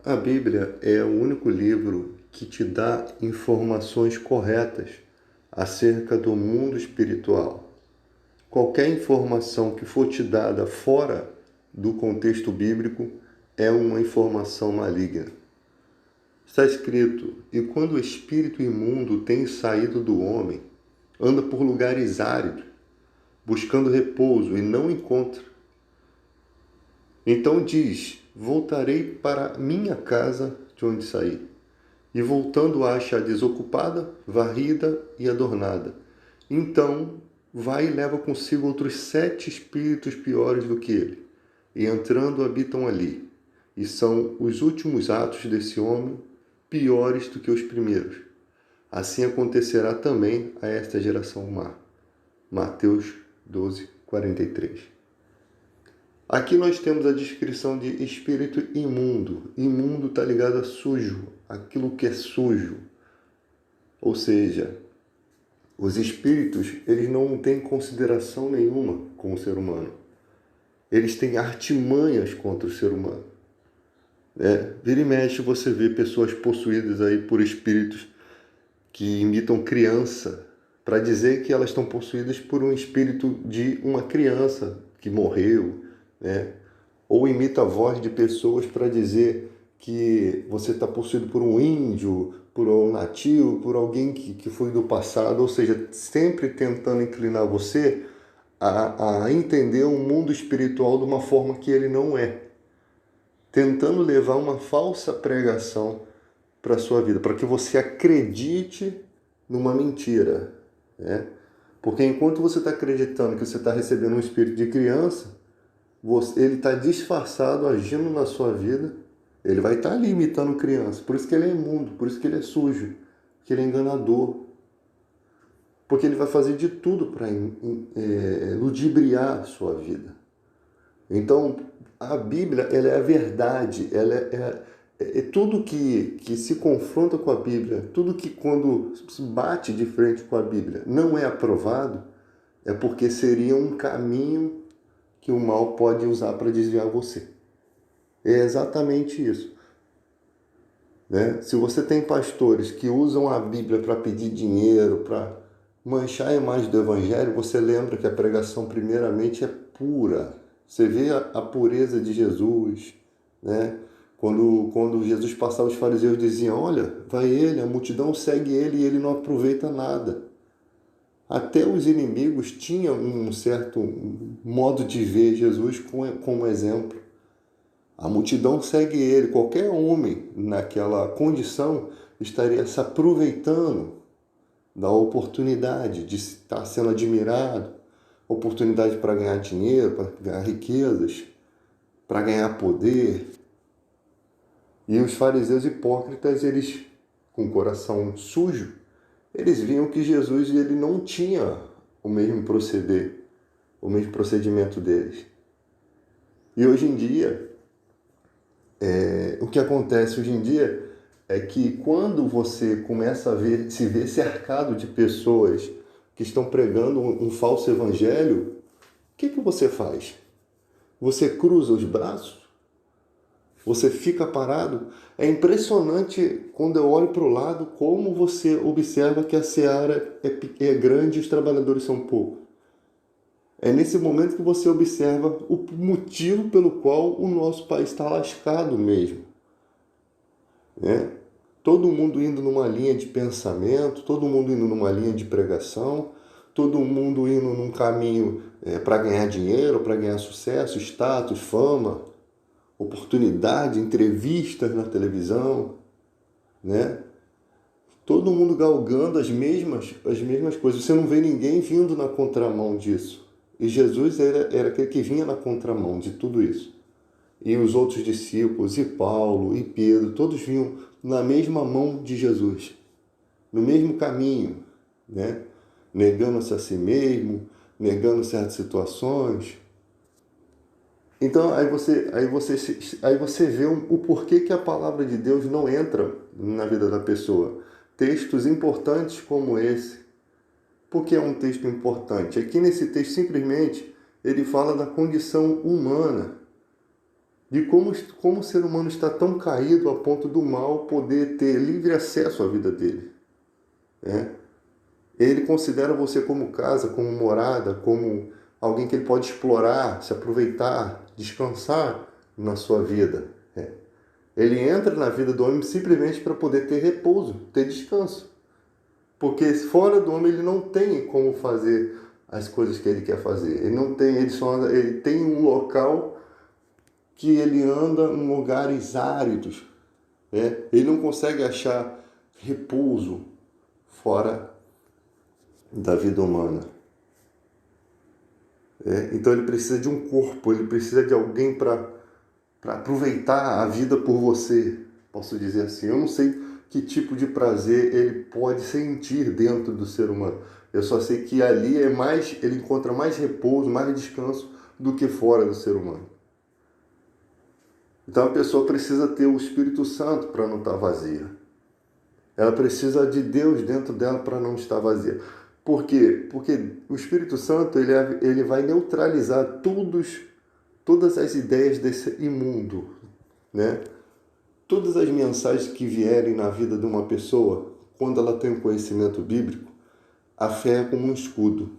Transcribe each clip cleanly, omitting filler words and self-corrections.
A Bíblia é o único livro que te dá informações corretas acerca do mundo espiritual. Qualquer informação que for te dada fora do contexto bíblico é uma informação maligna. Está escrito: e quando o espírito imundo tem saído do homem, anda por lugares áridos, buscando repouso e não encontra. Então diz: voltarei para minha casa de onde saí. E voltando acha desocupada, varrida e adornada. Então vai e leva consigo outros 7 espíritos piores do que ele, e entrando habitam ali. E são os últimos atos desse homem piores do que os primeiros. Assim acontecerá também a esta geração má. Mateus 12:43. Aqui nós temos a descrição de espírito imundo. Imundo está ligado a sujo, aquilo que é sujo. Ou seja, os espíritos, eles não têm consideração nenhuma com o ser humano. Eles têm artimanhas contra o ser humano. Vira e mexe você vê pessoas possuídas aí por espíritos que imitam criança, para dizer que elas estão possuídas por um espírito de uma criança que morreu, né? Ou imita a voz de pessoas para dizer que você está possuído por um índio, por um nativo, por alguém que foi do passado, ou seja, sempre tentando inclinar você a entender o mundo espiritual de uma forma que ele não é, tentando levar uma falsa pregação para a sua vida, para que você acredite numa mentira, né? Porque enquanto você está acreditando que você está recebendo um espírito de criança, ele está disfarçado, agindo na sua vida, ele vai estar ali imitando criança. Por isso que ele é imundo, por isso que ele é sujo, porque ele é enganador. Porque ele vai fazer de tudo para ludibriar a sua vida. Então, a Bíblia, ela é a verdade, ela é tudo que se confronta com a Bíblia, tudo que quando se bate de frente com a Bíblia não é aprovado, é porque seria um caminho que o mal pode usar para desviar você. É exatamente isso, né? Se você tem pastores que usam a Bíblia para pedir dinheiro, para manchar a imagem do Evangelho, você lembra que a pregação primeiramente é pura. Você vê a pureza de Jesus, né? Quando Jesus passava, os fariseus diziam: olha, vai ele, a multidão segue ele e ele não aproveita nada. Até os inimigos tinham um certo modo de ver Jesus como exemplo. A multidão segue ele. Qualquer homem naquela condição estaria se aproveitando da oportunidade de estar sendo admirado, oportunidade para ganhar dinheiro, para ganhar riquezas, para ganhar poder. E os fariseus hipócritas, eles, com o coração sujo, eles viam que Jesus ele não tinha o mesmo proceder, o mesmo procedimento deles. E hoje em dia, o que acontece hoje em dia é que quando você começa a se ver cercado de pessoas que estão pregando um falso evangelho, o que você faz? Você cruza os braços? Você fica parado? É impressionante quando eu olho para o lado como você observa que a seara é grande e os trabalhadores são poucos. É nesse momento que você observa o motivo pelo qual o nosso país está lascado mesmo, né? Todo mundo indo numa linha de pensamento, todo mundo indo numa linha de pregação, todo mundo indo num caminho para ganhar dinheiro, para ganhar sucesso, status, fama, oportunidade, entrevistas na televisão, né? Todo mundo galgando as mesmas coisas. Você não vê ninguém vindo na contramão disso. E Jesus era aquele que vinha na contramão de tudo isso. E os outros discípulos, e Paulo, e Pedro, todos vinham na mesma mão de Jesus, no mesmo caminho, né? Negando-se a si mesmo, negando certas situações. Então, aí você vê o porquê que a palavra de Deus não entra na vida da pessoa. Textos importantes como esse. Por que é um texto importante? Aqui nesse texto, simplesmente, ele fala da condição humana. de como o ser humano está tão caído a ponto do mal poder ter livre acesso à vida dele. Né? Ele considera você como casa, como morada, como alguém que ele pode explorar, se aproveitar, descansar na sua vida. Né? Ele entra na vida do homem simplesmente para poder ter repouso, ter descanso. Porque fora do homem ele não tem como fazer as coisas que ele quer fazer. Ele não tem, ele tem um local que ele anda em lugares áridos. Né? Ele não consegue achar repouso fora da vida humana. Então ele precisa de um corpo, ele precisa de alguém para aproveitar a vida por você, posso dizer assim. Eu não sei que tipo de prazer ele pode sentir dentro do ser humano. Eu só sei que ali ele encontra mais repouso, mais descanso do que fora do ser humano. Então a pessoa precisa ter o Espírito Santo para não estar vazia. Ela precisa de Deus dentro dela para não estar vazia. Por quê? Porque o Espírito Santo ele vai neutralizar todas as ideias desse imundo, né? Todas as mensagens que vierem na vida de uma pessoa, quando ela tem um conhecimento bíblico, a fé é como um escudo.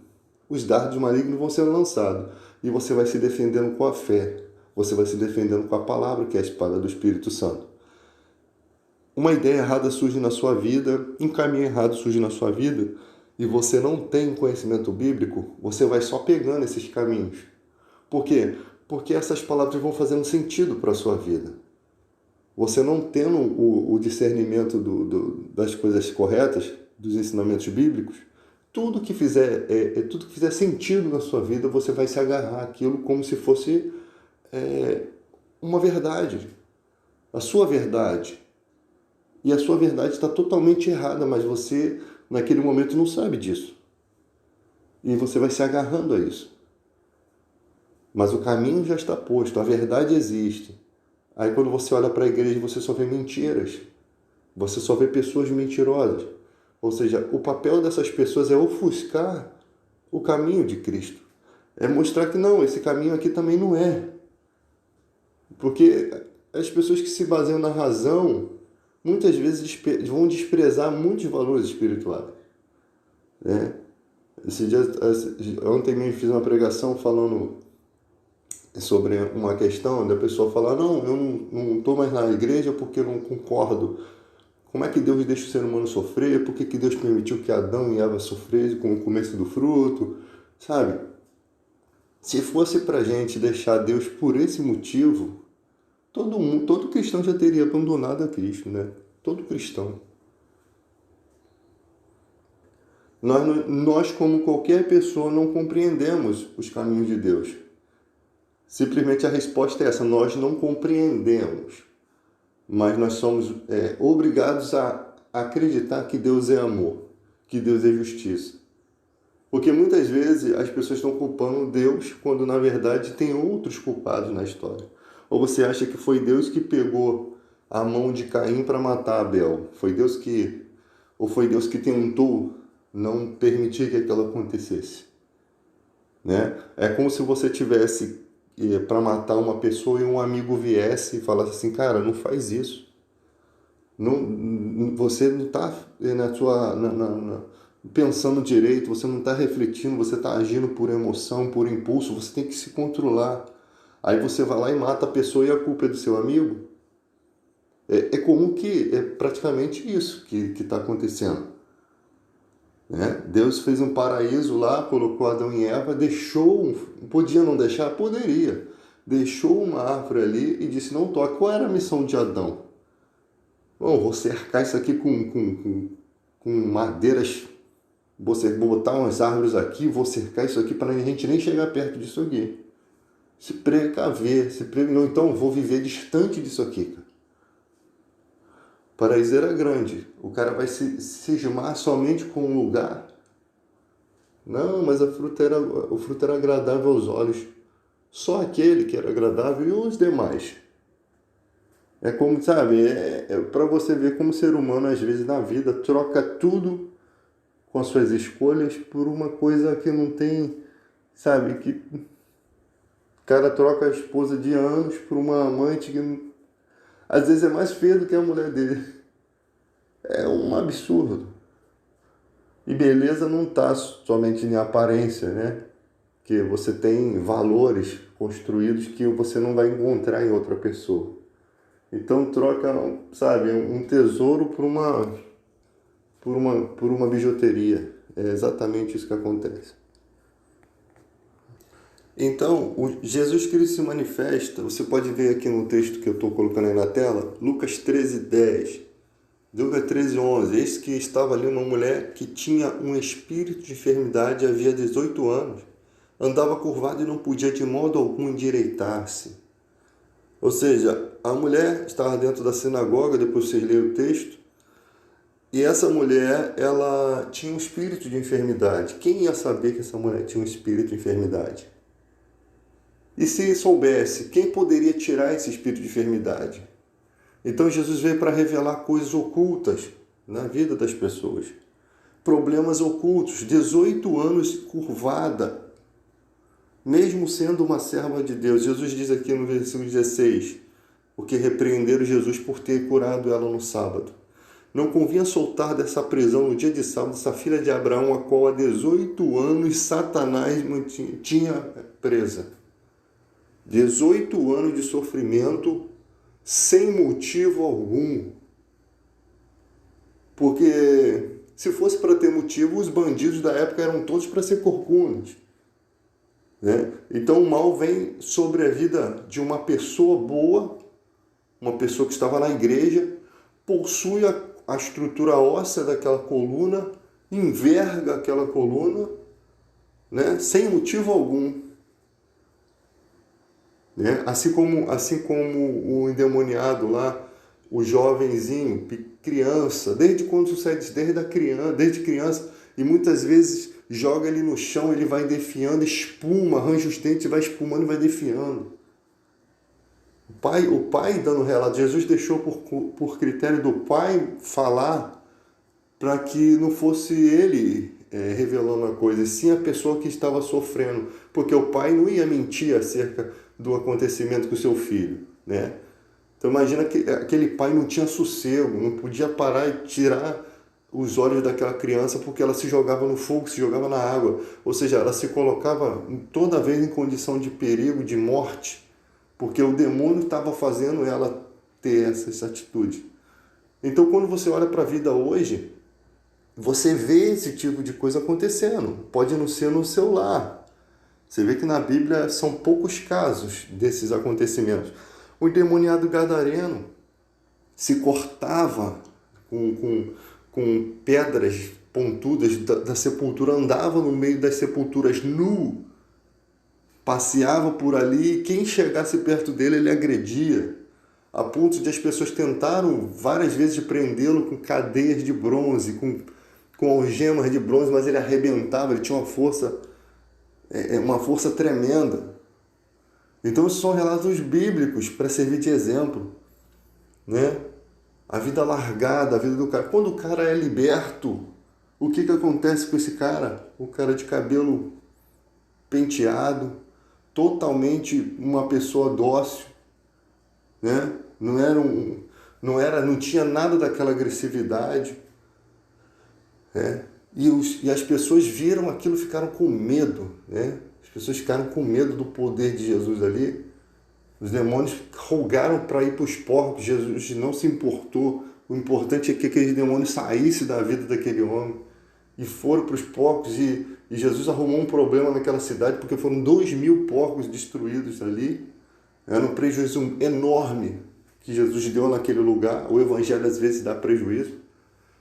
Os dardos malignos vão ser lançados e você vai se defendendo com a fé. Você vai se defendendo com a palavra, que é a espada do Espírito Santo. Uma ideia errada surge na sua vida, um caminho errado surge na sua vida, e você não tem conhecimento bíblico, você vai só pegando esses caminhos. Por quê? Porque essas palavras vão fazendo sentido para a sua vida. Você não tendo o discernimento das coisas corretas, dos ensinamentos bíblicos, tudo que fizer sentido na sua vida, você vai se agarrar àquilo como se fosse uma verdade, a sua verdade. E a sua verdade está totalmente errada, mas você, naquele momento, não sabe disso. E você vai se agarrando a isso. Mas o caminho já está posto, a verdade existe. Aí quando você olha para a igreja, você só vê mentiras. Você só vê pessoas mentirosas. Ou seja, o papel dessas pessoas é ofuscar o caminho de Cristo. É mostrar que não, esse caminho aqui também não é. Porque as pessoas que se baseiam na razão, muitas vezes vão desprezar muitos valores espirituais. Né? Ontem mesmo fiz uma pregação falando sobre uma questão da pessoa falar, não, eu não estou mais na igreja porque eu não concordo. Como é que Deus deixa o ser humano sofrer? Por que Deus permitiu que Adão e Eva sofressem com o começo do fruto? Sabe? Se fosse pra gente deixar Deus por esse motivo, todo cristão já teria abandonado a Cristo, né? Todo cristão. Nós, como qualquer pessoa, não compreendemos os caminhos de Deus. Simplesmente a resposta é essa, nós não compreendemos. Mas nós somos obrigados a acreditar que Deus é amor, que Deus é justiça. Porque muitas vezes as pessoas estão culpando Deus quando na verdade tem outros culpados na história. Ou você acha que foi Deus que pegou a mão de Caim para matar Abel? Ou foi Deus que tentou não permitir que aquilo acontecesse? Né? É como se você tivesse para matar uma pessoa e um amigo viesse e falasse assim, cara, não faz isso. Não, você não está pensando direito, você não está refletindo, você está agindo por emoção, por impulso, você tem que se controlar. Aí você vai lá e mata a pessoa e a culpa é do seu amigo. É comum que é praticamente isso que está acontecendo. Né? Deus fez um paraíso lá, colocou Adão e Eva, podia não deixar? Poderia. Deixou uma árvore ali e disse, não toque. Qual era a missão de Adão? Bom, vou cercar isso aqui com madeiras, vou botar umas árvores aqui, vou cercar isso aqui para a gente nem chegar perto disso aqui. Se precaver, não, então vou viver distante disso aqui, cara. O paraíso era grande. O cara vai se cismar somente com um lugar. Não, mas o fruto era agradável aos olhos. Só aquele que era agradável e os demais. É como, sabe, para você ver como o ser humano, às vezes, na vida, troca tudo com as suas escolhas por uma coisa que não tem, sabe, cara troca a esposa de anos por uma amante que às vezes é mais feia do que a mulher dele. É um absurdo. E beleza não está somente em aparência, né? Que você tem valores construídos que você não vai encontrar em outra pessoa. Então troca, sabe, um tesouro por uma bijuteria. É exatamente isso que acontece. Então, Jesus Cristo se manifesta, você pode ver aqui no texto que eu estou colocando aí na tela, Lucas 13:10, Lucas 13:11, eis que estava ali uma mulher que tinha um espírito de enfermidade havia 18 anos, andava curvada e não podia de modo algum endireitar-se. Ou seja, a mulher estava dentro da sinagoga, depois vocês leem o texto, e essa mulher, ela tinha um espírito de enfermidade. Quem ia saber que essa mulher tinha um espírito de enfermidade? E se soubesse, quem poderia tirar esse espírito de enfermidade? Então Jesus veio para revelar coisas ocultas na vida das pessoas. Problemas ocultos, 18 anos curvada, mesmo sendo uma serva de Deus. Jesus diz aqui no versículo 16, porque repreenderam Jesus por ter curado ela no sábado. Não convinha soltar dessa prisão no dia de sábado essa filha de Abraão, a qual há 18 anos Satanás tinha presa. 18 anos de sofrimento sem motivo algum. Porque se fosse para ter motivo, os bandidos da época eram todos para ser corcundas, né? Então o mal vem sobre a vida de uma pessoa boa, uma pessoa que estava na igreja, possui a estrutura óssea daquela coluna, enverga aquela coluna, né? Sem motivo algum. Né? Assim como o endemoniado lá, o jovenzinho, criança, desde quando sucede? Desde criança, e muitas vezes joga ele no chão, ele vai defiando, espuma, arranja os dentes, vai espumando e vai defiando. O pai dando relato, Jesus deixou por critério do pai falar para que não fosse ele revelando a coisa, e sim a pessoa que estava sofrendo, porque o pai não ia mentir acerca do acontecimento com o seu filho, né? Então imagina que aquele pai não tinha sossego, não podia parar e tirar os olhos daquela criança porque ela se jogava no fogo, se jogava na água, ou seja, ela se colocava toda vez em condição de perigo, de morte, porque o demônio estava fazendo ela ter essa atitude. Então quando você olha para a vida hoje, você vê esse tipo de coisa acontecendo. Pode não ser no seu lar. Você vê que na Bíblia são poucos casos desses acontecimentos. O endemoniado gadareno se cortava com pedras pontudas da sepultura, andava no meio das sepulturas nu, passeava por ali, e quem chegasse perto dele ele agredia, a ponto de as pessoas tentaram várias vezes prendê-lo com cadeias de bronze, com algemas de bronze, mas ele arrebentava, ele tinha uma força tremenda. Então esses são relatos bíblicos para servir de exemplo, né? A vida largada, a vida do cara. Quando o cara é liberto, o que acontece com esse cara? O cara de cabelo penteado, totalmente uma pessoa dócil, né? Não tinha nada daquela agressividade, né? E as pessoas viram aquilo, ficaram com medo, né? As pessoas ficaram com medo do poder de Jesus ali. Os demônios rogaram para ir para os porcos, Jesus não se importou. O importante é que aqueles demônios saíssem da vida daquele homem. E foram para os porcos e Jesus arrumou um problema naquela cidade, porque foram 2.000 porcos destruídos ali. Era um prejuízo enorme que Jesus deu naquele lugar. O evangelho às vezes dá prejuízo.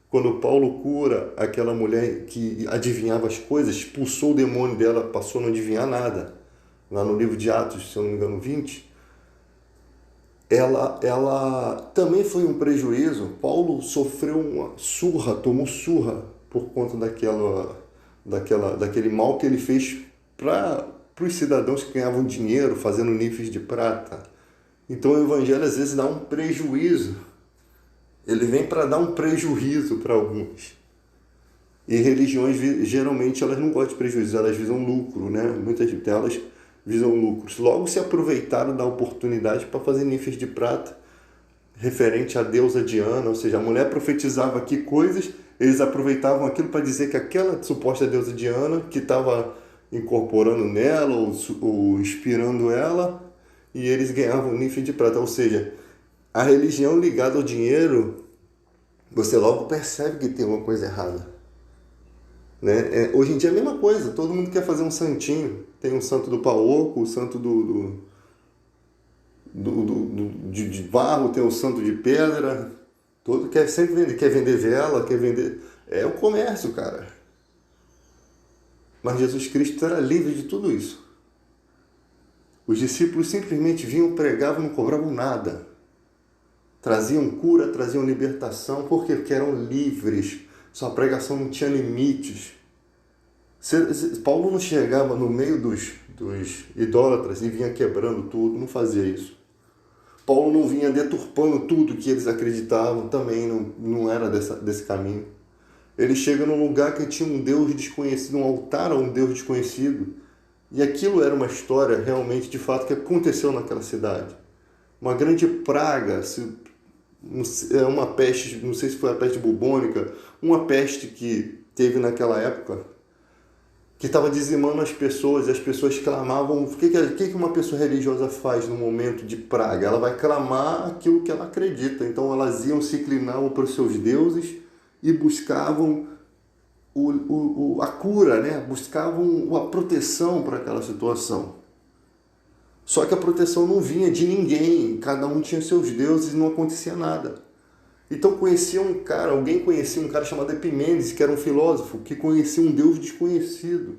Quando Paulo cura aquela mulher que adivinhava as coisas, expulsou o demônio dela, passou a não adivinhar nada. Lá no livro de Atos, se eu não me engano, 20, ela também foi um prejuízo. Paulo sofreu uma surra, tomou surra por conta daquele mal que ele fez para os cidadãos que ganhavam dinheiro fazendo nifes de prata. Então o evangelho às vezes dá um prejuízo. Ele vem para dar um prejuízo para alguns. E religiões, geralmente, elas não gostam de prejuízo, elas visam lucro, né? Muitas delas visam lucros. Logo se aproveitaram da oportunidade para fazer níveis de prata referente à deusa Diana, ou seja, a mulher profetizava aqui coisas, eles aproveitavam aquilo para dizer que aquela suposta deusa Diana, que estava incorporando nela ou inspirando ela, e eles ganhavam nível de prata. Ou seja, a religião ligada ao dinheiro, você logo percebe que tem uma coisa errada. Né? Hoje em dia é a mesma coisa, todo mundo quer fazer um santinho. Tem um santo do pau oco, o santo de barro, tem o santo de pedra. Todo quer sempre vender, quer vender vela, quer vender. É o comércio, cara. Mas Jesus Cristo era livre de tudo isso. Os discípulos simplesmente vinham, pregavam, não cobravam nada. Traziam cura, traziam libertação, por quê? Porque eram livres. Sua pregação não tinha limites. Paulo não chegava no meio dos idólatras e vinha quebrando tudo, não fazia isso. Paulo não vinha deturpando tudo que eles acreditavam, também não era desse caminho. Ele chega num lugar que tinha um Deus desconhecido, um altar a um Deus desconhecido. E aquilo era uma história realmente, de fato, que aconteceu naquela cidade. Uma grande praga, uma peste, não sei se foi a peste bubônica, uma peste que teve naquela época, que estava dizimando as pessoas, e as pessoas clamavam. O que uma pessoa religiosa faz no momento de praga? Ela vai clamar aquilo que ela acredita. Então elas iam, se inclinavam para os seus deuses e buscavam a cura, né? Buscavam a proteção para aquela situação. Só que a proteção não vinha de ninguém, cada um tinha seus deuses e não acontecia nada. Então alguém conhecia um cara chamado Epimênides, que era um filósofo, que conhecia um Deus desconhecido.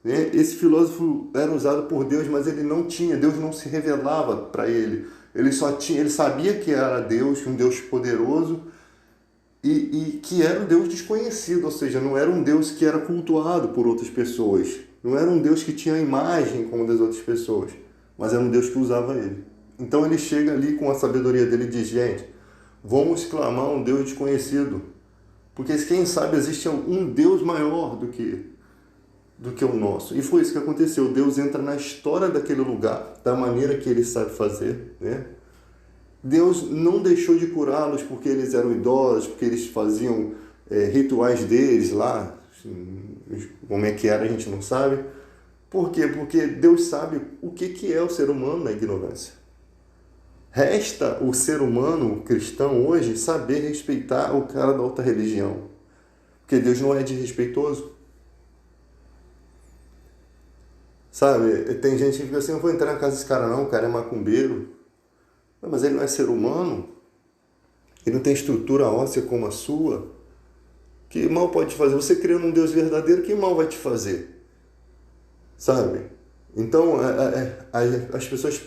Né? Esse filósofo era usado por Deus, mas ele não tinha, Deus não se revelava para ele. Ele sabia que era Deus, um Deus poderoso, e que era um Deus desconhecido, ou seja, não era um Deus que era cultuado por outras pessoas. Não era um Deus que tinha a imagem como das outras pessoas, mas era um Deus que usava ele. Então ele chega ali com a sabedoria dele e diz: gente, vamos clamar um Deus desconhecido, porque quem sabe existe um Deus maior do que o nosso. E foi isso que aconteceu. Deus entra na história daquele lugar, da maneira que ele sabe fazer, né? Deus não deixou de curá-los porque eles eram idólatras, porque eles faziam rituais deles lá, como é que era a gente não sabe. Por quê? Porque Deus sabe o que é o ser humano na ignorância. Resta o ser humano cristão hoje saber respeitar o cara da outra religião, porque Deus não é desrespeitoso. Sabe, tem gente que fica assim: eu vou entrar na casa desse cara não, o cara é macumbeiro. Não, mas ele não é ser humano, ele não tem estrutura óssea como a sua. Que mal pode te fazer? Você crê num Deus verdadeiro, que mal vai te fazer? Sabe? Então, as pessoas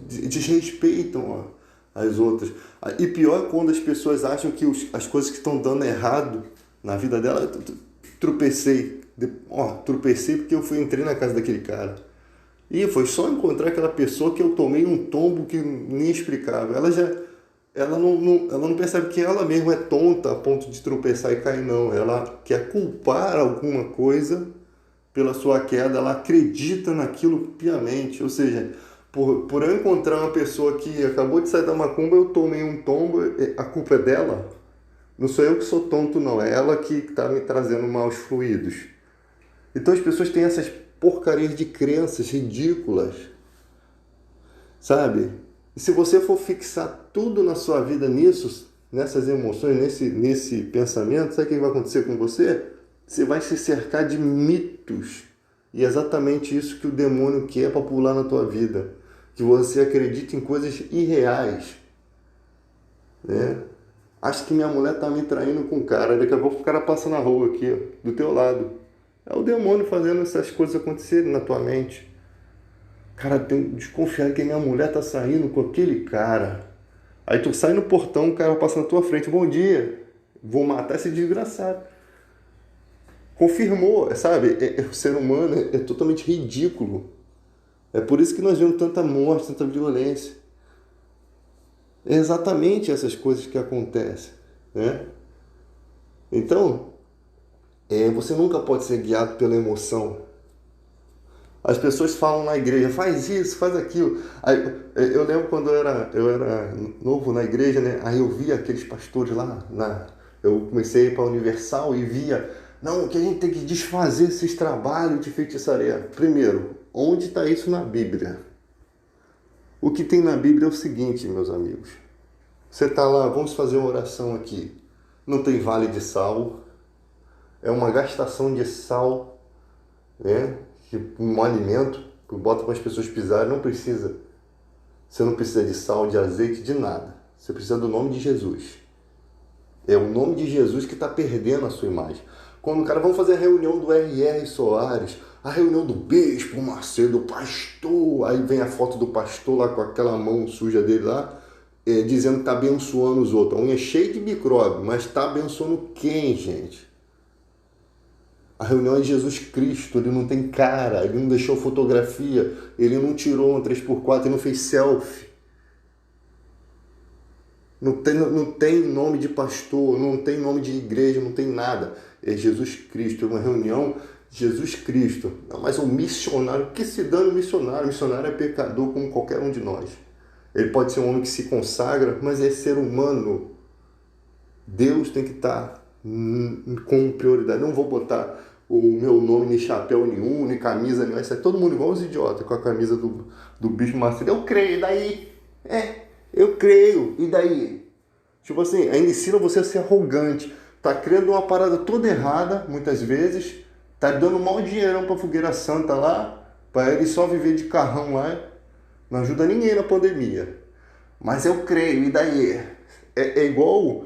desrespeitam as outras. E pior é quando as pessoas acham que as coisas que estão dando errado na vida dela. Tropecei porque entrei na casa daquele cara. E foi só encontrar aquela pessoa que eu tomei um tombo que nem explicava. Ela não percebe que ela mesma é tonta a ponto de tropeçar e cair, não. Ela quer culpar alguma coisa pela sua queda, ela acredita naquilo piamente. Ou seja, por eu encontrar uma pessoa que acabou de sair da macumba, eu tomei um tombo, a culpa é dela. Não sou eu que sou tonto, não. É ela que está me trazendo maus fluidos. Então as pessoas têm essas porcarias de crenças ridículas, sabe? E se você for fixar tudo na sua vida nisso, nessas emoções, nesse pensamento, sabe o que vai acontecer com você? Você vai se cercar de mitos. E é exatamente isso que o demônio quer para pular na tua vida. Que você acredite em coisas irreais. Né? Acho que minha mulher tá me traindo com o cara. Daqui a pouco o cara passa na rua aqui, ó, do teu lado. É o demônio fazendo essas coisas acontecerem na tua mente. Cara, tem desconfiar que minha mulher tá saindo com aquele cara. Aí tu sai no portão, o cara passa na tua frente. Bom dia, vou matar esse desgraçado. Confirmou, sabe? O ser humano é totalmente ridículo. É por isso que nós vemos tanta morte, tanta violência. É exatamente essas coisas que acontecem, né? Então, você nunca pode ser guiado pela emoção. As pessoas falam na igreja, faz isso, faz aquilo. Aí, eu lembro quando eu era novo na igreja, né? Aí eu via aqueles pastores lá, eu comecei a ir para a Universal e via, não, que a gente tem que desfazer esses trabalhos de feitiçaria. Primeiro, onde está isso na Bíblia? O que tem na Bíblia é o seguinte, meus amigos. Você está lá, vamos fazer uma oração aqui. Não tem vale de sal, é uma gastação de sal, né? Um alimento que bota para as pessoas pisarem, não precisa. Você não precisa de sal, de azeite, de nada. Você precisa do nome de Jesus. É o nome de Jesus que está perdendo a sua imagem. Quando o cara, vamos fazer a reunião do R.R. Soares, a reunião do bispo Macedo, do pastor, aí vem a foto do pastor lá com aquela mão suja dele lá, dizendo que está abençoando os outros. A unha cheia de micróbio, mas está abençoando quem, gente? A reunião é de Jesus Cristo, ele não tem cara, ele não deixou fotografia, ele não tirou um 3x4, ele não fez selfie. Não tem nome de pastor, não tem nome de igreja, não tem nada. É Jesus Cristo, é uma reunião de Jesus Cristo. Não, mas o missionário, que se dane o missionário? O missionário é pecador como qualquer um de nós. Ele pode ser um homem que se consagra, mas é ser humano. Deus tem que estar com prioridade. Não vou botar o meu nome nem chapéu nenhum, nem camisa nenhuma. Isso é todo mundo igual os idiotas com a camisa do Bispo Macedo. Eu creio, e daí? Eu creio, e daí? Tipo assim, ainda ensina você a ser arrogante. Tá criando uma parada toda errada, muitas vezes. Tá dando mau dinheirão pra Fogueira Santa lá, pra ele só viver de carrão lá. Não ajuda ninguém na pandemia. Mas eu creio, e daí? É igual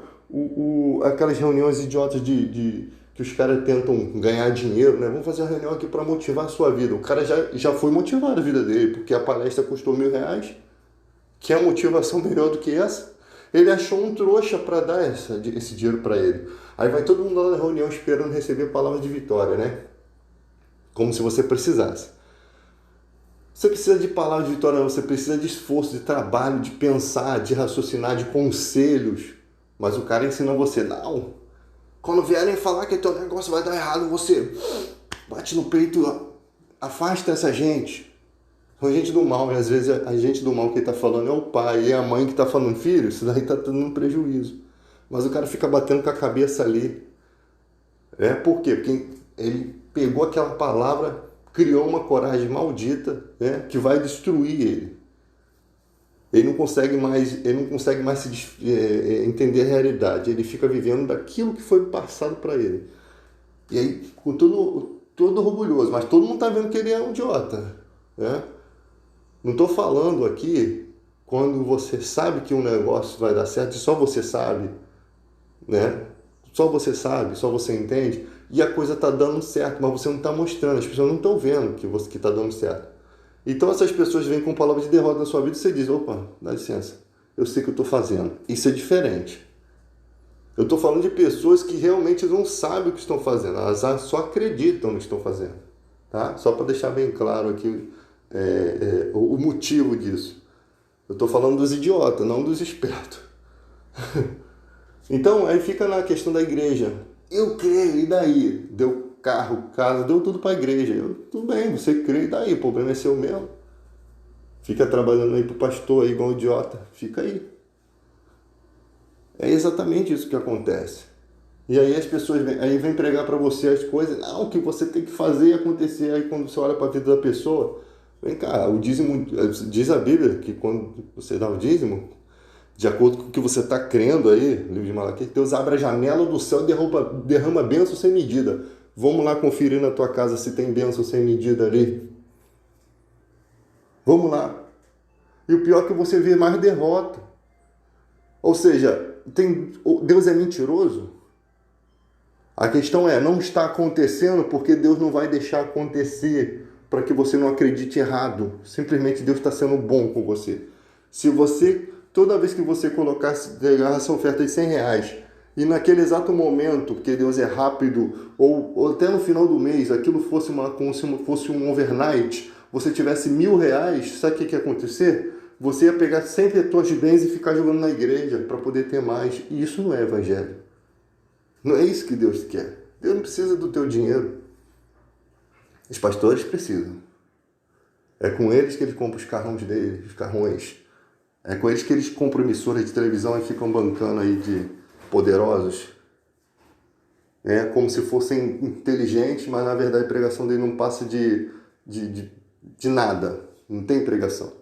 aquelas reuniões idiotas que os caras tentam ganhar dinheiro, né? Vamos fazer uma reunião aqui para motivar a sua vida. O cara já foi motivado a vida dele, porque a palestra custou R$ 1.000. Que é motivação melhor do que essa? Ele achou um trouxa para dar esse dinheiro para ele. Aí vai todo mundo lá na reunião esperando receber palavras de vitória, né? Como se você precisasse. Você precisa de palavras de vitória, você precisa de esforço, de trabalho, de pensar, de raciocinar, de conselhos. Mas o cara ensina você, não. Quando vierem falar que teu negócio vai dar errado, você bate no peito, afasta essa gente. São gente do mal, e às vezes a gente do mal que está falando é o pai e a mãe que está falando, filho, isso daí está dando um prejuízo. Mas o cara fica batendo com a cabeça ali. Por quê? Porque ele pegou aquela palavra, criou uma coragem maldita, né, que vai destruir ele. Ele não consegue mais entender a realidade. Ele fica vivendo daquilo que foi passado para ele. E aí, com todo orgulhoso, mas todo mundo está vendo que ele é um idiota, né? Não estou falando aqui quando você sabe que um negócio vai dar certo e só você sabe, né? Só você sabe, só você entende, e a coisa está dando certo, mas você não está mostrando, as pessoas não estão vendo que está dando certo. Então essas pessoas vêm com palavras de derrota na sua vida e você diz, opa, dá licença, eu sei o que eu estou fazendo. Isso é diferente. Eu estou falando de pessoas que realmente não sabem o que estão fazendo, elas só acreditam no que estão fazendo. Tá? Só para deixar bem claro aqui o motivo disso. Eu estou falando dos idiotas, não dos espertos. Então, aí fica na questão da igreja. Eu creio, e daí? Deu carro, casa, deu tudo para a igreja. Tudo bem, você crê, e daí? O problema é seu mesmo. Fica trabalhando aí pro pastor, aí, igual um idiota. Fica aí. É exatamente isso que acontece. E aí as pessoas vêm pregar para você as coisas, não, que você tem que fazer acontecer. Aí quando você olha para a vida da pessoa, vem cá, o dízimo, diz a Bíblia que quando você dá o dízimo, de acordo com o que você está crendo aí, livro de Malaquias, Deus abre a janela do céu e derrama bênção sem medida. Vamos lá conferir na tua casa se tem bênção sem medida ali. Vamos lá. E o pior é que você vê mais derrota. Ou seja, Deus é mentiroso? A questão é, não está acontecendo porque Deus não vai deixar acontecer para que você não acredite errado. Simplesmente Deus está sendo bom com você. Se você, toda vez que você pegar essa oferta de R$ 100 e naquele exato momento, porque Deus é rápido, ou até no final do mês, aquilo fosse como se fosse um overnight, você tivesse R$ 1.000, sabe o que ia acontecer? Você ia pegar sempre as tuas bens e ficar jogando na igreja para poder ter mais. E isso não é evangelho. Não é isso que Deus quer. Deus não precisa do teu dinheiro. Os pastores precisam. É com eles que eles compram os carrões deles, os carrões. É com eles que eles compram emissoras de televisão e ficam bancando aí de poderosos. É como se fossem inteligentes, mas na verdade a pregação dele não passa de nada. Não tem pregação.